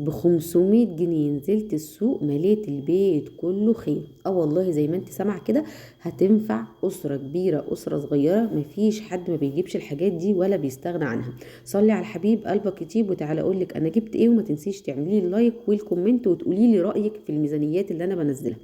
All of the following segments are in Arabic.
ب500 جنيه. نزلت السوق مليت البيت كله خير. والله زي ما انت سامعه كده، هتنفع اسره كبيره اسره صغيره، مفيش حد ما بيجيبش الحاجات دي ولا بيستغنى عنها. صلي على الحبيب قلبك يطيب. وتعالى اقول لك انا جبت ايه، وما تنسيش تعملي اللايك والكومنت وتقولي لي رايك في الميزانيات اللي انا بنزلها.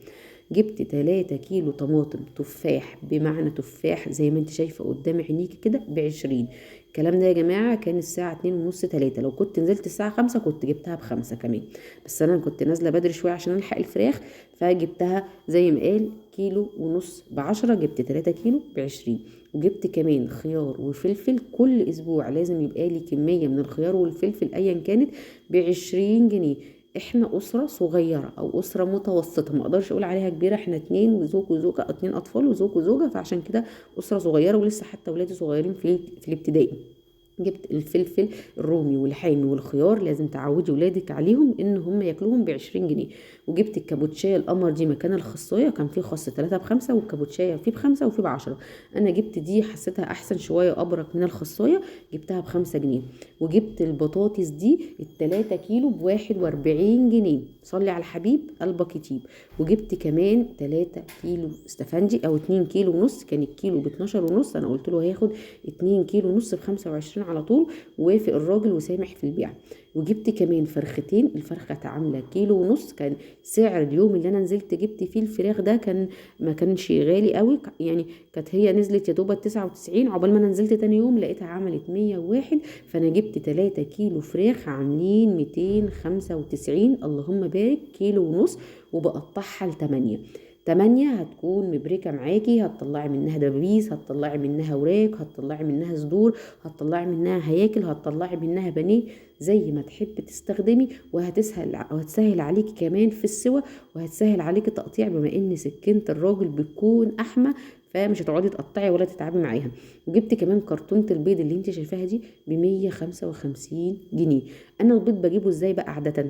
جبت 3 كيلو طماطم تفاح، بمعنى تفاح زي ما انت شايفه قدام عينيكي كده، ب20. الكلام ده يا جماعه كان الساعه 2:30 3. لو كنت نزلت الساعه 5 كنت جبتها ب5 كمان، بس انا كنت نازله بدري شويه عشان الحق الفراخ، فجبتها زي ما قال كيلو ونص ب10. جبت 3 كيلو ب20. وجبت كمان خيار وفلفل. كل اسبوع لازم يبقى لي كميه من الخيار والفلفل ايا كانت ب20 جنيه. احنا اسره صغيره او اسره متوسطه، ما اقدرش اقول عليها كبيره، احنا 2 وزوج وزوجه، 2 اطفال وزوج وزوجه، فعشان كده اسره صغيره، ولسه حتى ولادي صغيرين في الابتدائي. جبت الفلفل الرومي والحامي والخيار، لازم تعودي ولادك عليهم ان هم ياكلوهم ب20 جنيه. وجبت الكابوتشايه القمر دي مكان الخاصيه، كان في خاص 3 ب5 والكابوتشايه في ب5 وفي ب10. انا جبت دي حسيتها احسن شويه ابرك من الخاصيه، جبتها ب5 جنيه. وجبت البطاطس دي ال3 كيلو ب41 جنيه. صلي على الحبيب قلبك يطيب. وجبت كمان 3 كيلو استفندي او 2 كيلو ونص، كان الكيلو ب12 ونص، انا قلت له هياخد 2 كيلو ونص ب25 على طول. وافق الراجل وسامح في البيع. وجبت كمان فرختين، الفرخه عامله كيلو ونص. كان سعر اليوم اللي انا نزلت جبت فيه الفراخ ده ما كانش غالي قوي يعني، كانت هي نزلت يا دوبة 99، عقبال ما انا نزلت تاني يوم لقيتها عملت 101. فانا جبت 3 كيلو فراخ عاملين 295، اللهم بارك، كيلو ونص. وبقطعها ل8. 8 هتكون مبركة معاكي، هتطلعي منها دبابيس، هتطلعي منها وراك، هتطلعي منها صدور، هتطلعي منها هياكل، هتطلعي منها بانيه، زي ما تحب تستخدمي. وهتسهل عليكي كمان في السوى، وهتسهل عليكي تقطيع، بما ان سكينة الراجل بتكون احمى، فمش هتقعدي تقطعي ولا تتعبي معاها. وجبت كمان كرتونة البيض اللي انت شايفاها دي ب155 جنيه. انا البيض بجيبه ازاي بقى عادة؟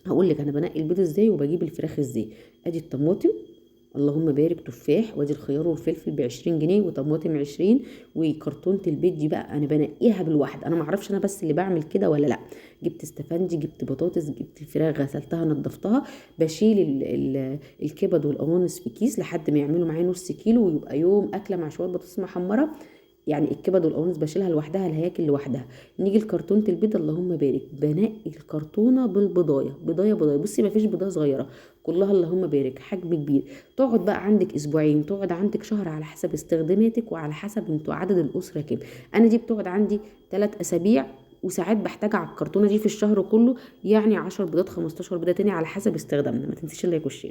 هقول لك انا بنقي البيض ازاي وبجيب الفراخ ازاي. ادي الطماطم، اللهم بارك، تفاح، وادي الخيار والفلفل ب20 جنيه، وطماطم 20. وكرتونة البيض دي بقى انا بنقيها بالواحد، انا معرفش انا بس اللي بعمل كده ولا لا. جبت استفندي، جبت بطاطس، جبت الفراخ غسلتها نضفتها. بشيل الكبد والقوانص في كيس لحد ما يعملوا معايا نص كيلو، ويبقى يوم اكله مع شويه بطاطس محمره. يعني الكبد والقوانص بشيلها لوحدها، الهياكل لوحدها. نيجي لكرتونه البيض، اللهم بارك، بنقي الكرتونه بالبضايه، بضايه بضايه. بصي ما فيش بضايه صغيره، كلها اللهم بارك حجم كبير. تقعد بقى عندك اسبوعين، تقعد عندك شهر، على حسب استخداماتك وعلى حسب انتوا عدد الاسره كام. انا دي بتقعد عندي 3 اسابيع، وساعات بحتاج على الكرتونه دي في الشهر كله يعني 10 بيضات 15 بيضه تاني على حسب استخدامنا. ما تنسيش اللايك والشير.